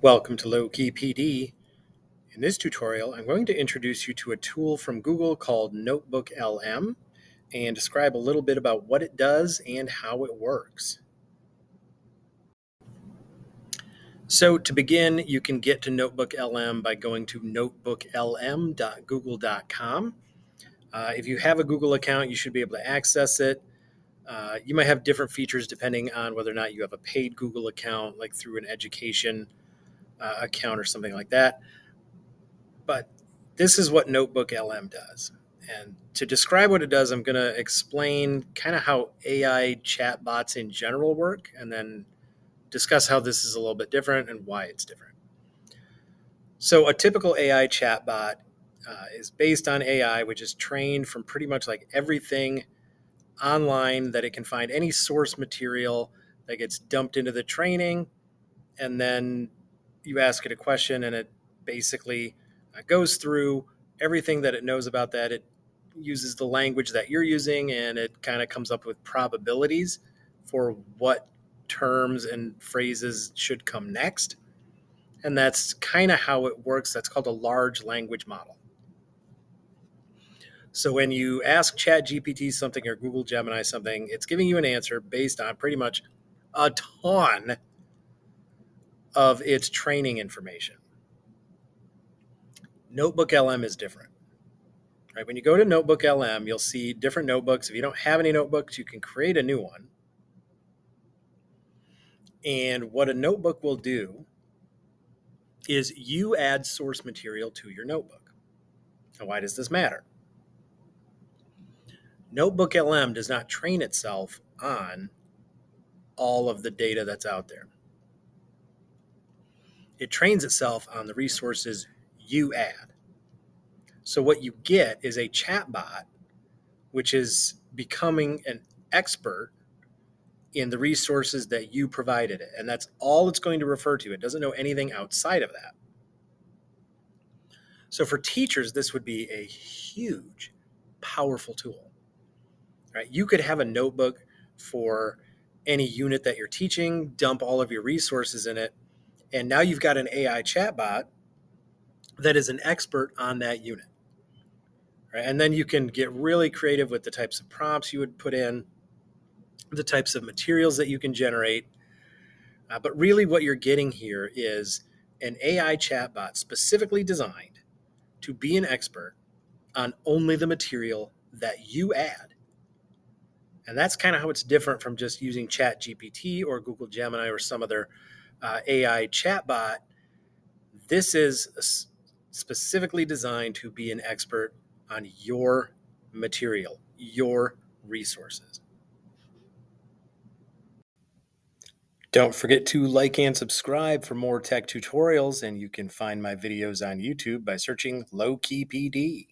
Welcome to Low Key PD. In this tutorial, I'm going to introduce you to a tool from Google called Notebook LM and describe a little bit about what it does and how it works. So to begin, you can get to Notebook LM by going to notebooklm.google.com. If you have a Google account, you should be able to access it. You might have different features depending on whether or not you have a paid Google account, like through an education account or something like that. But this is what Notebook LM does. And to describe what it does, I'm going to explain kind of how AI chatbots in general work, and then discuss how this is a little bit different and why it's different. So a typical AI chatbot is based on AI, which is trained from pretty much like everything online that it can find, any source material that gets dumped into the training, and then you ask it a question and it basically goes through everything that it knows about that. It uses the language that you're using and it kind of comes up with probabilities for what terms and phrases should come next. And that's kind of how it works. That's called a large language model. So when you ask ChatGPT something or Google Gemini something, it's giving you an answer based on pretty much a ton of its training information. Notebook LM is different. Right? When you go to Notebook LM, you'll see different notebooks. If you don't have any notebooks, you can create a new one. And what a notebook will do is you add source material to your notebook. And why does this matter? Notebook LM does not train itself on all of the data that's out there. It trains itself on the resources you add. So what you get is a chatbot, which is becoming an expert in the resources that you provided it. And that's all it's going to refer to. It doesn't know anything outside of that. So for teachers, this would be a huge, powerful tool. Right? You could have a notebook for any unit that you're teaching, dump all of your resources in it, and now you've got an AI chatbot that is an expert on that unit. Right? And then you can get really creative with the types of prompts you would put in, the types of materials that you can generate. But really what you're getting here is an AI chatbot specifically designed to be an expert on only the material that you add. And that's kind of how it's different from just using ChatGPT or Google Gemini or some other AI chatbot. This is specifically designed to be an expert on your material, your resources. Don't forget to like and subscribe for more tech tutorials, and you can find my videos on YouTube by searching Low Key PD.